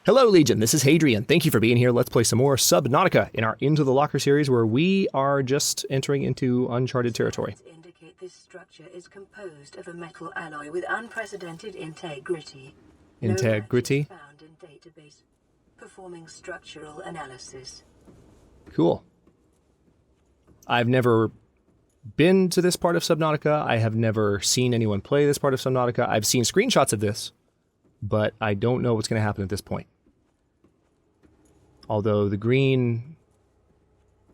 Hello, Legion. This is Hadrian. Thank you for being here. Let's play some more Subnautica in our Into the Locker series, where we are just entering into uncharted territory. Indicate this structure is composed of a metal alloy with unprecedented integrity. Integrity? No match found in database. Performing structural analysis. Cool. I've never been to this part of Subnautica. I have never seen anyone play this part of Subnautica. I've seen screenshots of this, but I don't know what's going to happen at this point. Although the green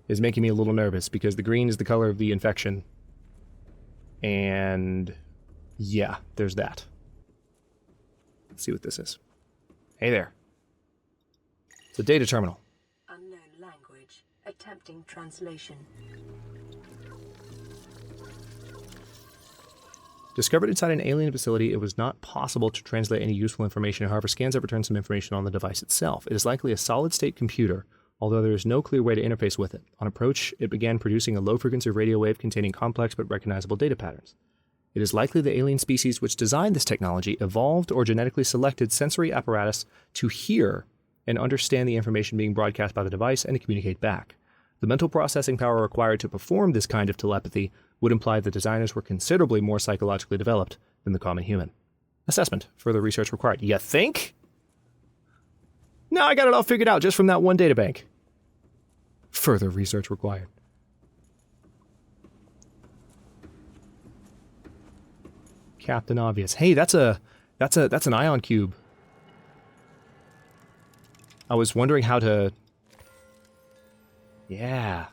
is making me a little nervous because the green is the color of the infection. And yeah, there's that. Let's see what this is. Hey there. It's a data terminal. Unknown language. Attempting translation. Discovered inside an alien facility, it was not possible to translate any useful information. However, scans have returned some information on the device itself. It is likely a solid-state computer, although there is no clear way to interface with it. On approach, it began producing a low-frequency radio wave containing complex but recognizable data patterns. It is likely the alien species which designed this technology evolved or genetically selected sensory apparatus to hear and understand the information being broadcast by the device and to communicate back. The mental processing power required to perform this kind of telepathy would imply the designers were considerably more psychologically developed than the common human. Assessment. Further research required. You think? No, I got it all figured out just from that one databank. Further research required. Captain Obvious. Hey, that's an ion cube. I was wondering how to... Yeah.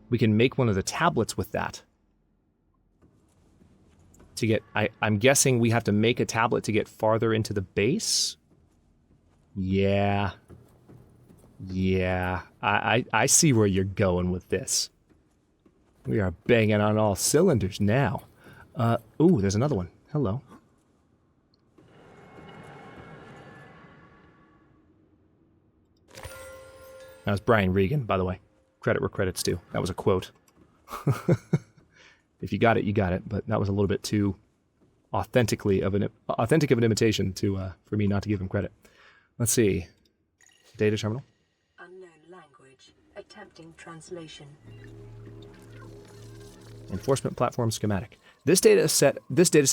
We can make one of the tablets with that. To get... I'm guessing we have to make a tablet to get farther into the base? Yeah. Yeah. I see where you're going with this. We are banging on all cylinders now. Ooh, there's another one. Hello. That was Brian Regan, by the way. Credit where credit's due. That was a quote. If you got it, you got it. But that was a little bit too authentic of an imitation to for me not to give him credit. Let's see. Data terminal. Unknown language. Attempting translation. Enforcement platform schematic. This data set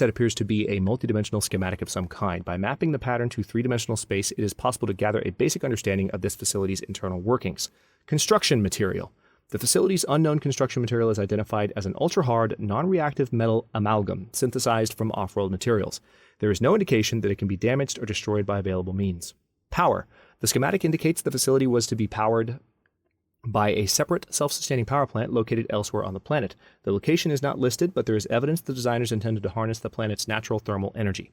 appears to be a multidimensional schematic of some kind. By mapping the pattern to three-dimensional space, it is possible to gather a basic understanding of this facility's internal workings. Construction material. The facility's unknown construction material is identified as an ultra-hard, non-reactive metal amalgam synthesized from off-world materials. There is no indication that it can be damaged or destroyed by available means. Power. The schematic indicates the facility was to be powered by a separate self-sustaining power plant located elsewhere on the planet. The location is not listed, but there is evidence the designers intended to harness the planet's natural thermal energy.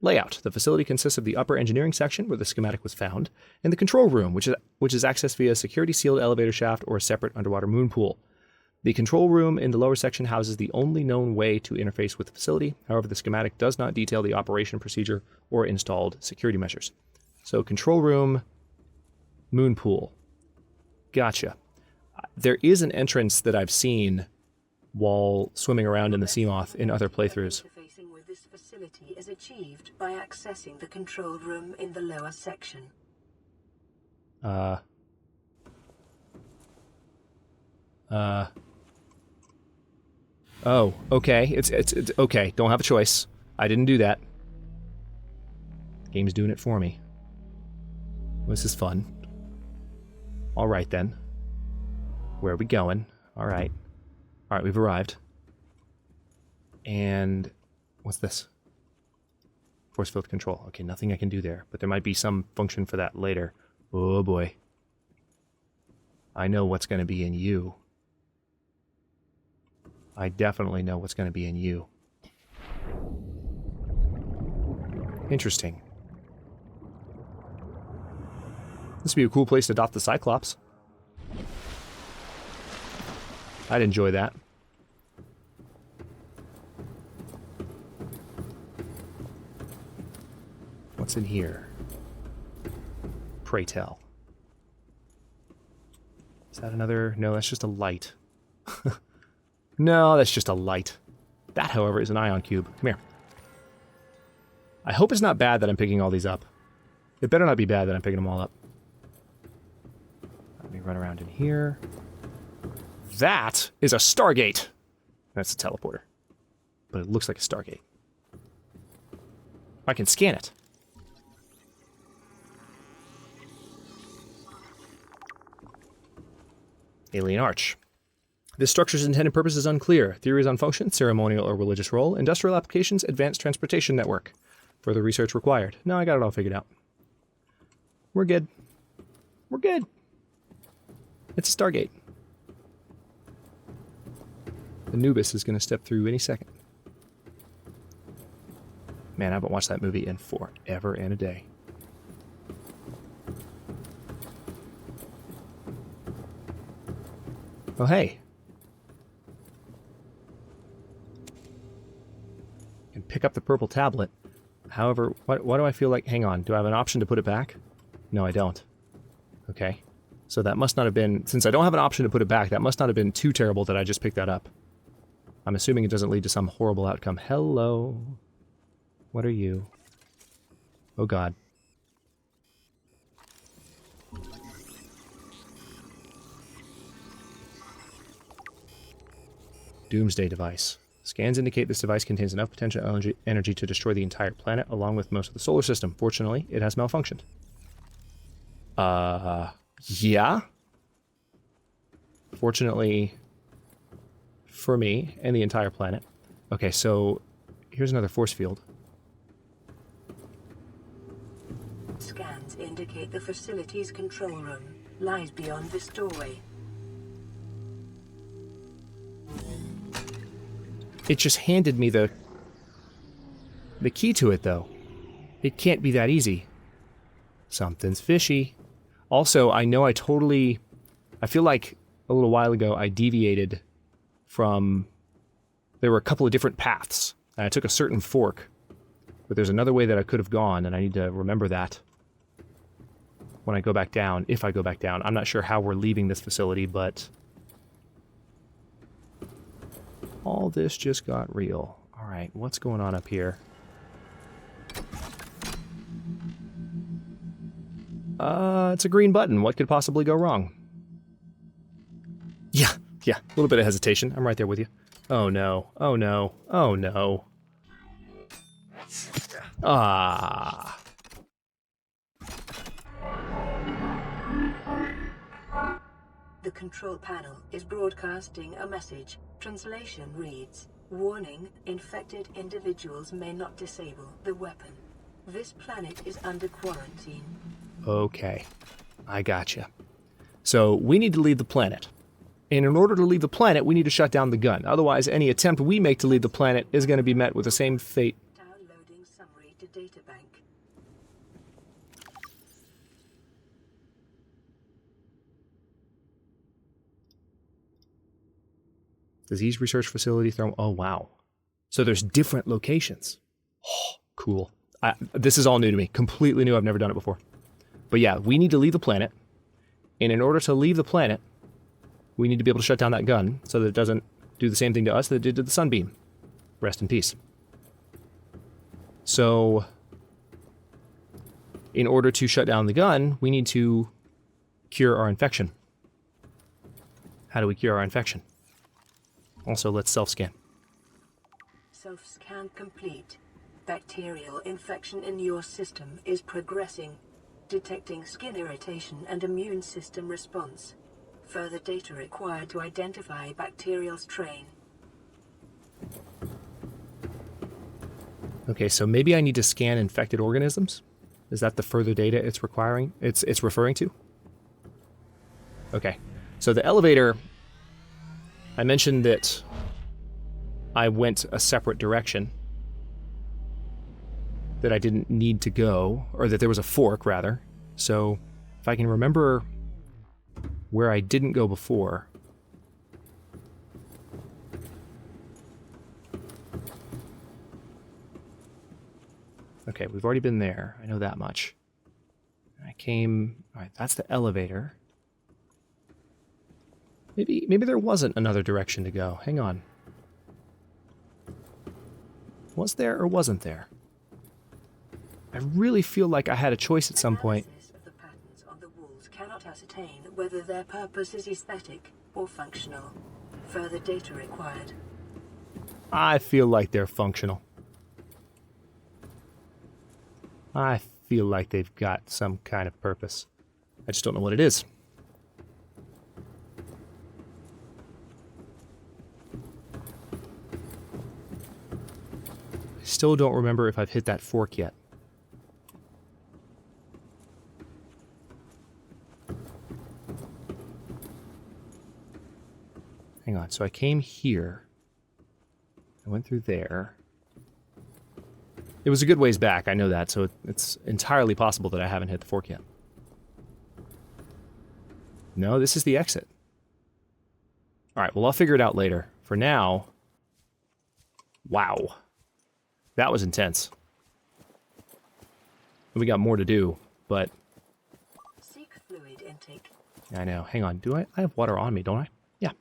Layout. The facility consists of the upper engineering section, where the schematic was found, and the control room, which is accessed via a security-sealed elevator shaft or a separate underwater moon pool. The control room in the lower section houses the only known way to interface with the facility. However, the schematic does not detail the operation procedure or installed security measures. So, control room, moon pool. Gotcha. There is an entrance that I've seen while swimming around in the Seamoth in other playthroughs. Interfacing with this facility is achieved by accessing the control room in the lower section. Oh, okay. It's okay. Don't have a choice. I didn't do that. Game's doing it for me. This is fun. Alright then. Where are we going? Alright. Alright, we've arrived. And what's this? Force field control. Okay, nothing I can do there, but there might be some function for that later. Oh boy. I know what's going to be in you. I definitely know what's going to be in you. Interesting. This would be a cool place to adopt the Cyclops. I'd enjoy that. What's in here? Pray tell. Is that another? No, that's just a light. No, that's just a light. That, however, is an ion cube. Come here. I hope it's not bad that I'm picking all these up. It better not be bad that I'm picking them all up. Let me run around in here. That is a Stargate. That's a teleporter. But it looks like a Stargate. I can scan it. Alien Arch. This structure's intended purpose is unclear. Theories on function, ceremonial or religious role, industrial applications, advanced transportation network. Further research required. No, I got it all figured out. We're good. We're good. It's a Stargate. Anubis is going to step through any second. Man, I haven't watched that movie in forever and a day. Oh, hey. I can pick up the purple tablet. However, why do I feel like... Hang on, do I have an option to put it back? No, I don't. Okay. So that must not have been... Since I don't have an option to put it back, that must not have been too terrible that I just picked that up. I'm assuming it doesn't lead to some horrible outcome. Hello. What are you? Oh, God. Doomsday device. Scans indicate this device contains enough potential energy to destroy the entire planet, along with most of the solar system. Fortunately, it has malfunctioned. Yeah? Fortunately for me and the entire planet. Okay, so here's another force field. Scans indicate the facility's control room lies beyond this doorway. It just handed me the key to it, though. It can't be that easy. Something's fishy. Also, I know I feel like a little while ago I deviated from... There were a couple of different paths, and I took a certain fork. But there's another way that I could have gone, and I need to remember that when I go back down, if I go back down. I'm not sure how we're leaving this facility, but... all this just got real. Alright, what's going on up here? It's a green button. What could possibly go wrong? Yeah, a little bit of hesitation. I'm right there with you. Oh no, oh no, oh no. Ah. The control panel is broadcasting a message. Translation reads, "Warning, infected individuals may not disable the weapon. This planet is under quarantine." Okay, I gotcha. So we need to leave the planet. And in order to leave the planet, we need to shut down the gun. Otherwise, any attempt we make to leave the planet is going to be met with the same fate. Downloading summary to databank. Disease research facility, oh wow. So there's different locations. Oh, cool. This is all new to me. Completely new. I've never done it before. But yeah, we need to leave the planet. And in order to leave the planet, we need to be able to shut down that gun so that it doesn't do the same thing to us that it did to the Sunbeam. Rest in peace. So, in order to shut down the gun, we need to cure our infection. How do we cure our infection? Also, let's self-scan. Self-scan complete. Bacterial infection in your system is progressing. Detecting skin irritation and immune system response. Further data required to identify bacterial strain. Okay, so maybe I need to scan infected organisms? Is that the further data it's requiring? It's referring to? Okay. So the elevator, I mentioned that I went a separate direction. That I didn't need to go, or that there was a fork, rather. So, if I can remember where I didn't go before. Okay, we've already been there. I know that much. I came... Alright, that's the elevator. Maybe there wasn't another direction to go. Hang on. Was there or wasn't there? I really feel like I had a choice at some point. Analysis of the patterns on the walls cannot ascertain whether their purpose is aesthetic or functional. Further data required. I feel like they're functional. I feel like they've got some kind of purpose. I just don't know what it is. I still don't remember if I've hit that fork yet. Hang on, so I came here. I went through there. It was a good ways back, I know that, so it's entirely possible that I haven't hit the fork yet. No, this is the exit. Alright, well I'll figure it out later. For now... Wow. That was intense. We got more to do, but... Seek fluid intake. I know. Hang on, do I have water on me, don't I? Yeah.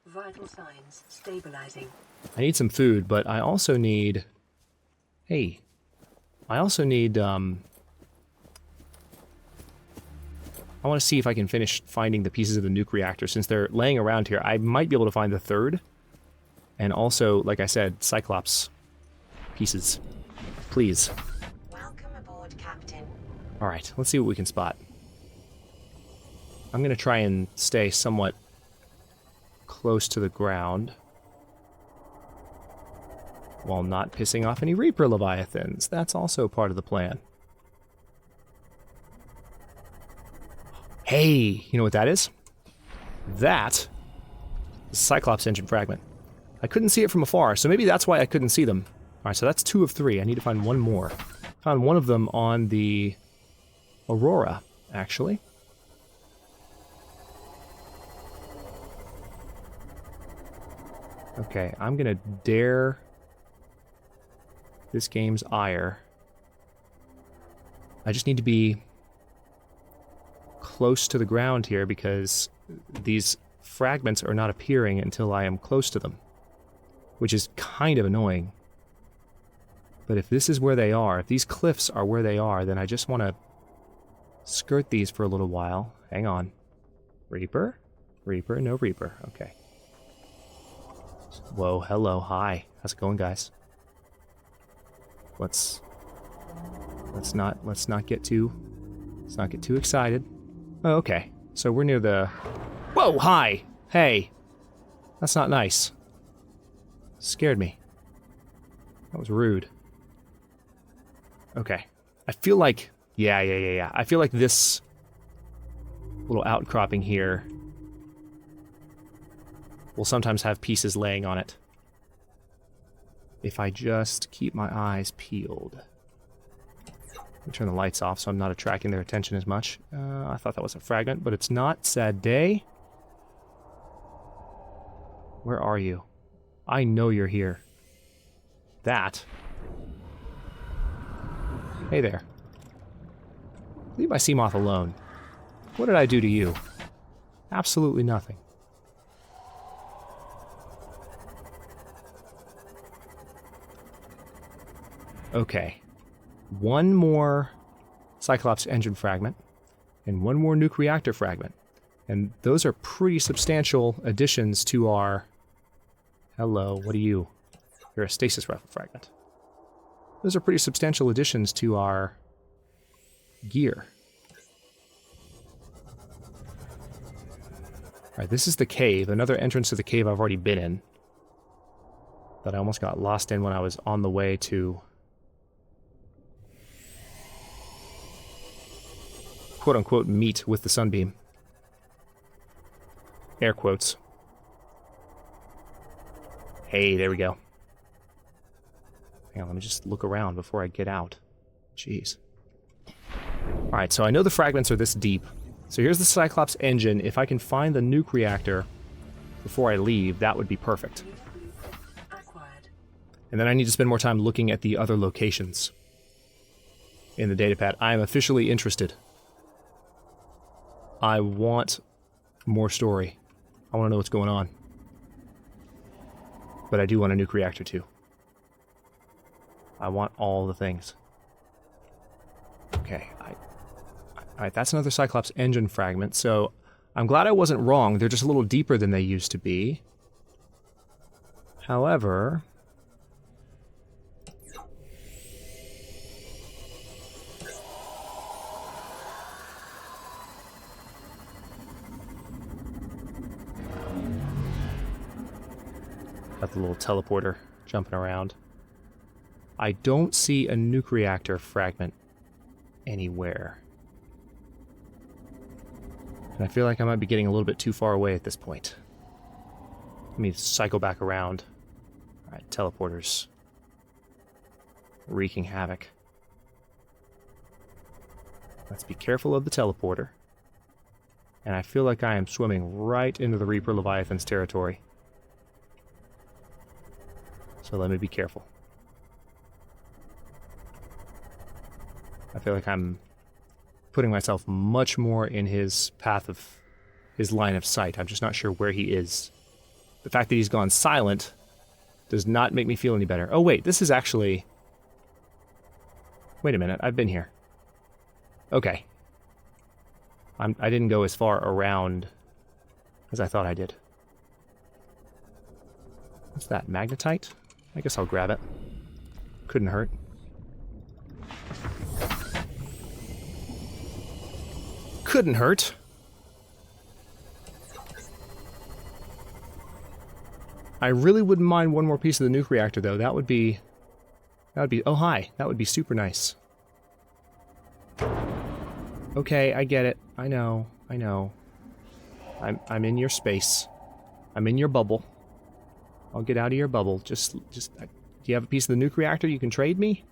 Vital signs stabilizing. I need some food, but I also need... Hey. I also need, I want to see if I can finish finding the pieces of the nuke reactor. Since they're laying around here, I might be able to find the third. And also, like I said, Cyclops pieces. Please. Welcome aboard, Captain. Alright, let's see what we can spot. I'm going to try and stay somewhat close to the ground, while not pissing off any Reaper Leviathans. That's also part of the plan. Hey, you know what that is? That is a Cyclops engine fragment. I couldn't see it from afar, so maybe that's why I couldn't see them. Alright, so that's 2 of 3. I need to find one more. Found one of them on the Aurora, actually. Okay, I'm gonna dare this game's ire. I just need to be close to the ground here because these fragments are not appearing until I am close to them, which is kind of annoying. But if this is where they are, if these cliffs are where they are, then I just want to skirt these for a little while. Hang on. Reaper? Reaper? No Reaper. Okay. Whoa, hello, hi. How's it going, guys? Let's not get too excited. Oh, okay. So we're near the... Whoa, hi! Hey! That's not nice. Scared me. That was rude. Okay. I feel like... Yeah. I feel like this little outcropping here will sometimes have pieces laying on it. If I just keep my eyes peeled. Let me turn the lights off so I'm not attracting their attention as much. I thought that was a fragment, but it's not. Sad day. Where are you? I know you're here. That. Hey there. Leave my Seamoth alone. What did I do to you? Absolutely nothing. Okay. One more Cyclops engine fragment, and one more nuke reactor fragment. And those are pretty substantial additions to our... Hello, what are you? You're a stasis rifle fragment. Those are pretty substantial additions to our gear. Alright, this is the cave. Another entrance to the cave I've already been in. That I almost got lost in when I was on the way to... quote-unquote meet with the Sunbeam. Air quotes. Hey, there we go. Hang on, let me just look around before I get out. Jeez. Alright, so I know the fragments are this deep. So here's the Cyclops engine. If I can find the nuke reactor before I leave, that would be perfect. And then I need to spend more time looking at the other locations in the datapad. I am officially interested. I want more story. I want to know what's going on. But I do want a nuke reactor too. I want all the things. Okay, alright, that's another Cyclops engine fragment, so I'm glad I wasn't wrong. They're just a little deeper than they used to be. However... got the little teleporter jumping around. I don't see a nuke reactor fragment anywhere. And I feel like I might be getting a little bit too far away at this point. Let me cycle back around. Alright, teleporters. Wreaking havoc. Let's be careful of the teleporter. And I feel like I am swimming right into the Reaper Leviathan's territory. So let me be careful. I feel like I'm putting myself much more in his path of his line of sight. I'm just not sure where he is. The fact that he's gone silent does not make me feel any better. Oh wait, this is actually... Wait a minute, I've been here. Okay. I didn't go as far around as I thought I did. What's that, magnetite? I guess I'll grab it. Couldn't hurt. Couldn't hurt. I really wouldn't mind one more piece of the nuke reactor, though. That would be... Oh, hi. That would be super nice. Okay, I get it. I know. I'm in your space. I'm in your bubble. I'll get out of your bubble. Do you have a piece of the nuke reactor you can trade me?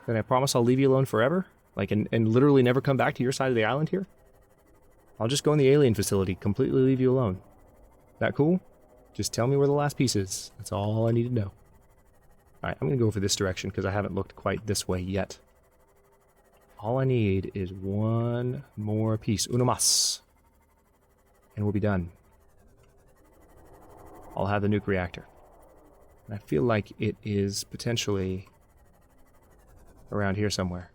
Then I promise I'll leave you alone forever? Like, and literally never come back to your side of the island here? I'll just go in the alien facility, completely leave you alone. That cool? Just tell me where the last piece is. That's all I need to know. Alright, I'm gonna go for this direction because I haven't looked quite this way yet. All I need is one more piece. Uno más. And we'll be done. I'll have the nuke reactor. And I feel like it is potentially around here somewhere.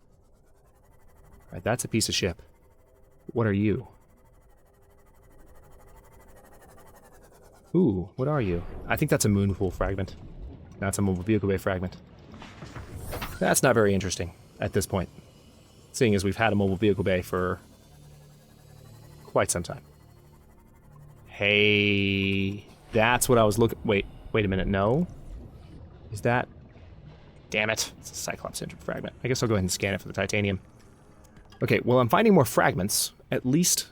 Alright, that's a piece of ship. What are you? Ooh, what are you? I think that's a moonpool fragment. That's a mobile vehicle bay fragment. That's not very interesting at this point, seeing as we've had a mobile vehicle bay for quite some time. Hey, that's what I was looking... Wait a minute, no? Is that... Damn it, it's a Cyclops engine fragment. I guess I'll go ahead and scan it for the titanium. Okay, well, I'm finding more fragments, at least...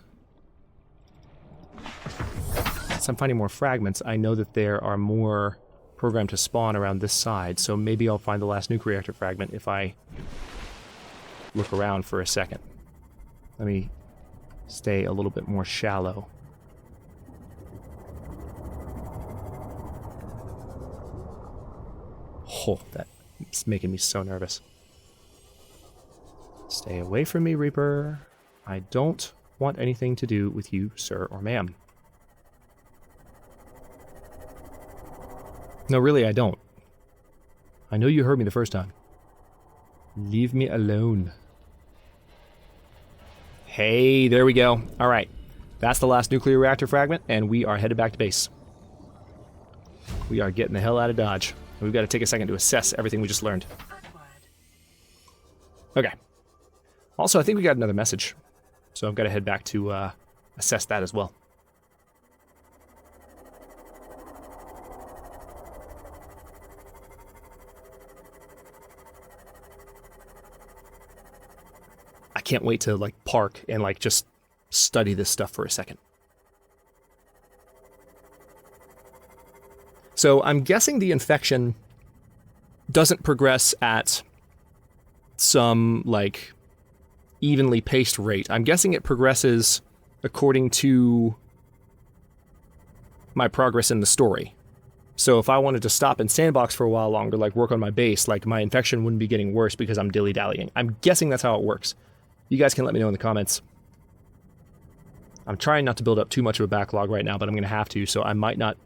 Since I'm finding more fragments, I know that there are more programmed to spawn around this side, so maybe I'll find the last nuke reactor fragment if I look around for a second. Let me stay a little bit more shallow. Oh, that's making me so nervous. Stay away from me, Reaper. I don't want anything to do with you, sir or ma'am. No, really, I don't. I know you heard me the first time. Leave me alone. Hey, there we go. Alright. That's the last nuclear reactor fragment, and we are headed back to base. We are getting the hell out of Dodge. We've got to take a second to assess everything we just learned. Okay. Also, I think we got another message. So I've got to head back to assess that as well. I can't wait to, like, park and, like, just study this stuff for a second. So I'm guessing the infection doesn't progress at some, like, evenly paced rate. I'm guessing it progresses according to my progress in the story. So if I wanted to stop and sandbox for a while longer, like work on my base, like my infection wouldn't be getting worse because I'm dilly-dallying. I'm guessing that's how it works. You guys can let me know in the comments. I'm trying not to build up too much of a backlog right now, but I'm going to have to, so I might not...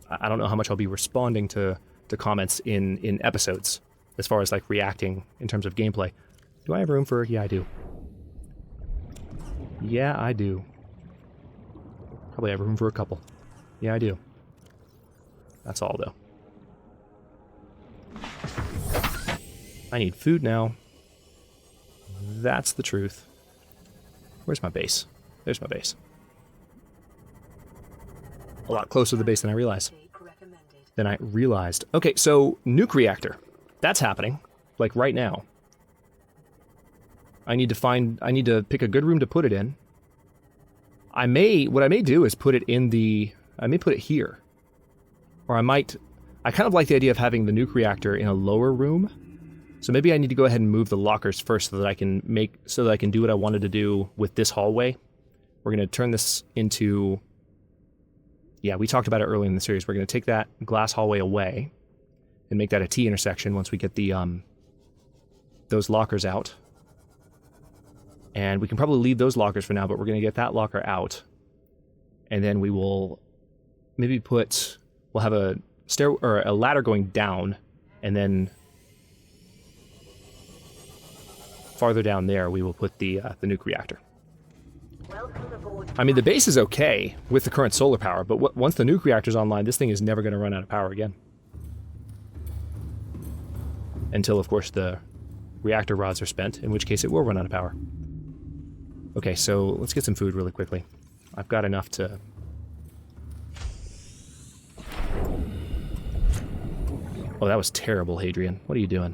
I don't know how much I'll be responding to comments in episodes, as far as, like, reacting in terms of gameplay. Do I have room for... Yeah, I do. Yeah, I do. Probably have room for a couple. Yeah, I do. That's all, though. I need food now. That's the truth. Where's my base? There's my base. A lot closer to the base than I realized. Okay, so nuke reactor. That's happening. Like right now. I need to pick a good room to put it in. What I may do is put it in the... I may put it here. Or I kind of like the idea of having the nuke reactor in a lower room. So maybe I need to go ahead and move the lockers first so that I can do what I wanted to do with this hallway. We're going to turn this into... Yeah, we talked about it earlier in the series. We're going to take that glass hallway away and make that a T intersection once we get the those lockers out. And we can probably leave those lockers for now, but we're going to get that locker out. And then we will maybe we'll have a a ladder going down, and then farther down there we will put the nuke reactor. I mean, the base is okay with the current solar power, but once the nuke reactor's online, this thing is never going to run out of power again. Until, of course, the reactor rods are spent, in which case it will run out of power. Okay, so let's get some food really quickly. I've got enough to... Oh, that was terrible, Hadrian. What are you doing?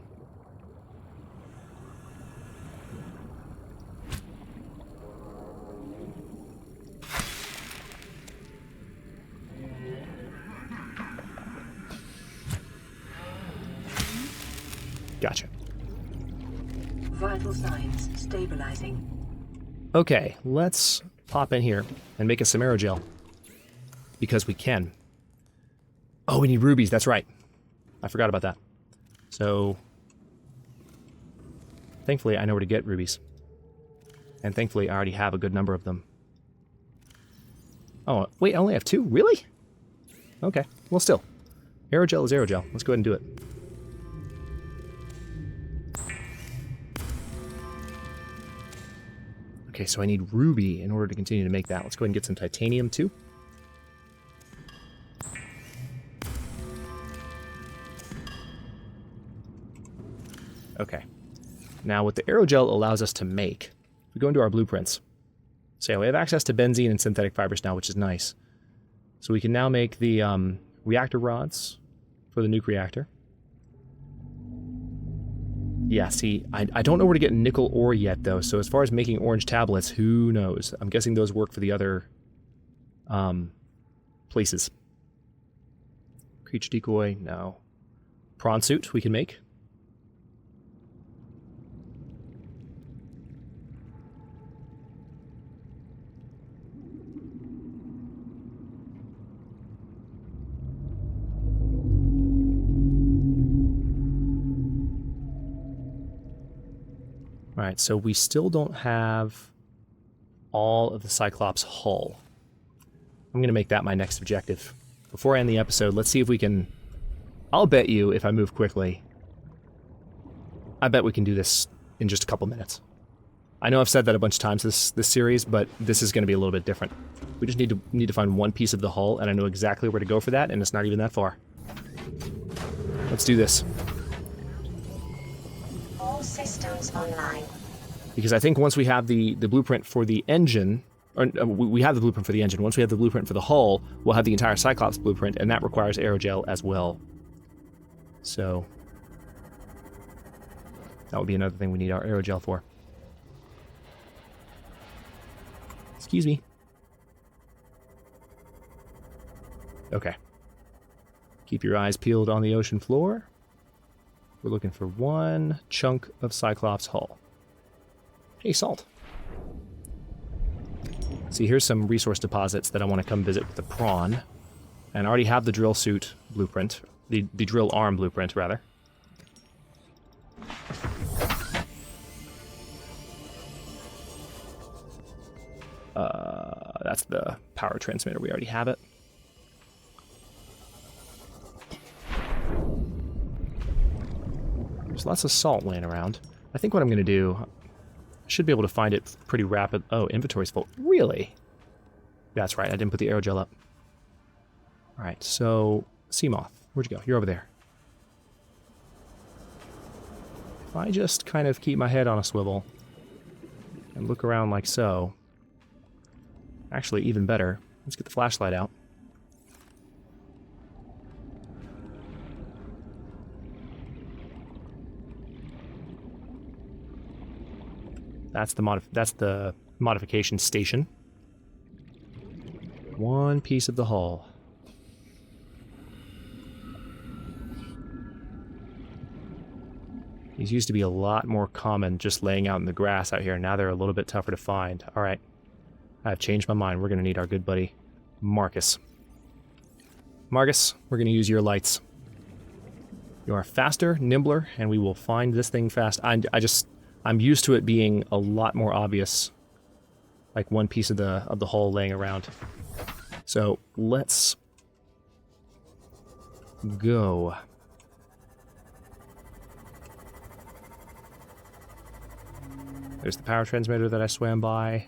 Gotcha. Vital signs stabilizing. Okay, let's pop in here and make us some aerogel. Because we can. Oh, we need rubies, that's right. I forgot about that. So, thankfully I know where to get rubies. And thankfully I already have a good number of them. Oh, wait, I only have 2? Really? Okay, well still. Aerogel is aerogel. Let's go ahead and do it. Okay, so I need ruby in order to continue to make that. Let's go ahead and get some titanium, too. Okay. Now, what the aerogel allows us to make, we go into our blueprints. So yeah, we have access to benzene and synthetic fibers now, which is nice. So we can now make the reactor rods for the nuke reactor. Yeah, see, I don't know where to get nickel ore yet, though, so as far as making orange tablets, who knows? I'm guessing those work for the other places. Creature decoy, no. Prawn suit we can make. Alright, so we still don't have all of the Cyclops hull. I'm going to make that my next objective. Before I end the episode, let's see if we can... I'll bet you, if I move quickly, I bet we can do this in just a couple minutes. I know I've said that a bunch of times this series, but this is going to be a little bit different. We just need to find one piece of the hull, and I know exactly where to go for that, and it's not even that far. Let's do this. All systems online. Because I think once we have the blueprint for the engine, or we have the blueprint for the engine, once we have the blueprint for the hull, we'll have the entire Cyclops blueprint, and that requires aerogel as well. So, that would be another thing we need our aerogel for. Excuse me. Okay. Keep your eyes peeled on the ocean floor. We're looking for one chunk of Cyclops hull. Hey, salt. See, here's some resource deposits that I want to come visit with the prawn. And I already have the drill suit blueprint. The drill arm blueprint, rather. That's the power transmitter. We already have it. There's lots of salt laying around. I think what I'm going to do, I should be able to find it pretty rapid. Oh, inventory's full. Really? That's right, I didn't put the aerogel up. Alright, so, Seamoth, where'd you go? You're over there. If I just kind of keep my head on a swivel and look around like so, actually even better, let's get the flashlight out. That's the modification station. One piece of the hull. These used to be a lot more common just laying out in the grass out here. Now they're a little bit tougher to find. Alright. I've changed my mind. We're going to need our good buddy Marcus. Marcus, we're going to use your lights. You are faster, nimbler, and we will find this thing fast. I'm used to it being a lot more obvious, like one piece of the hull laying around. So let's go. There's the power transmitter that I swam by.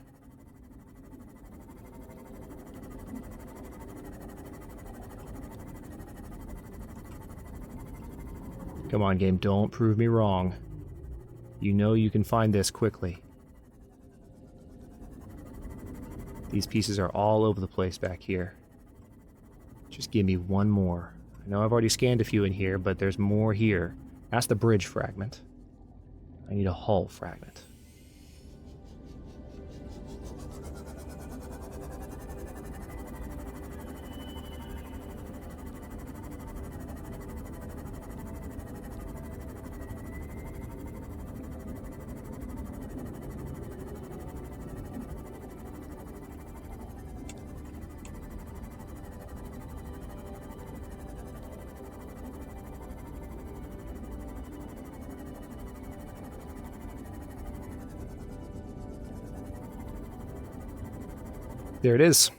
Come on, game, don't prove me wrong. You know you can find this quickly. These pieces are all over the place back here. Just give me one more. I know I've already scanned a few in here, but there's more here. That's the bridge fragment. I need a hull fragment. There it is.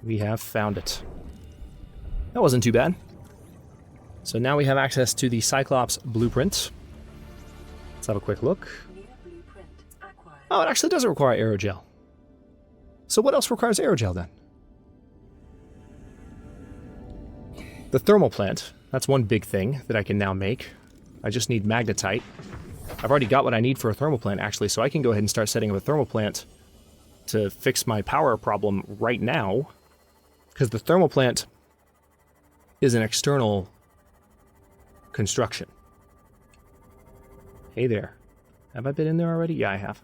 We have found it. That wasn't too bad. So now we have access to the Cyclops blueprint. Let's have a quick look. Oh, it actually doesn't require aerogel. So what else requires aerogel then? The thermal plant. That's one big thing that I can now make. I just need magnetite. I've already got what I need for a thermal plant actually, so I can go ahead and start setting up a thermal plant to fix my power problem right now, because the thermal plant is an external construction. Hey there. Have I been in there already? Yeah, I have.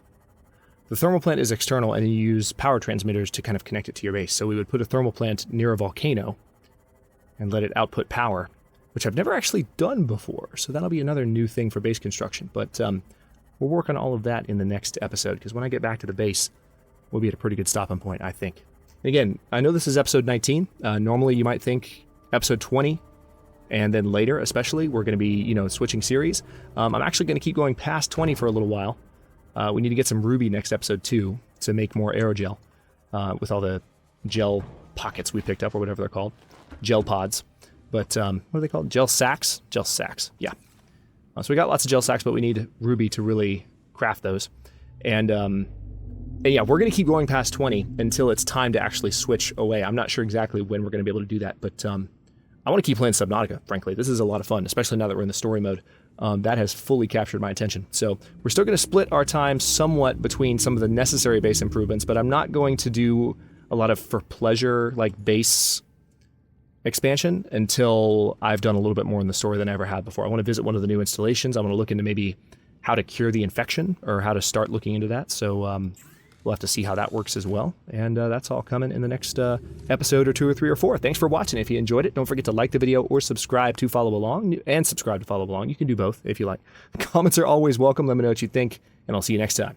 The thermal plant is external, and you use power transmitters to kind of connect it to your base. So we would put a thermal plant near a volcano and let it output power, which I've never actually done before. So that'll be another new thing for base construction. But we'll work on all of that in the next episode, because when I get back to the base, we'll be at a pretty good stopping point, I think. And again, I know this is episode 19. Normally you might think episode 20, and then later especially, we're going to be, switching series. I'm actually going to keep going past 20 for a little while. We need to get some ruby next episode too, to make more aerogel, with all the gel pockets we picked up, or whatever they're called. Gel pods. But, what are they called? Gel sacks? Gel sacks, yeah. So we got lots of gel sacks, but we need ruby to really craft those. And yeah, we're going to keep going past 20 until it's time to actually switch away. I'm not sure exactly when we're going to be able to do that, but I want to keep playing Subnautica, frankly. This is a lot of fun, especially now that we're in the story mode. That has fully captured my attention. So we're still going to split our time somewhat between some of the necessary base improvements, but I'm not going to do a lot of for pleasure, like base expansion, until I've done a little bit more in the story than I ever had before. I want to visit one of the new installations. I want to look into maybe how to cure the infection, or how to start looking into that. So we'll have to see how that works as well. And that's all coming in the next episode or 2 or 3 or 4. Thanks for watching. If you enjoyed it, don't forget to like the video or subscribe to follow along. And subscribe to follow along. You can do both if you like. Comments are always welcome. Let me know what you think, and I'll see you next time.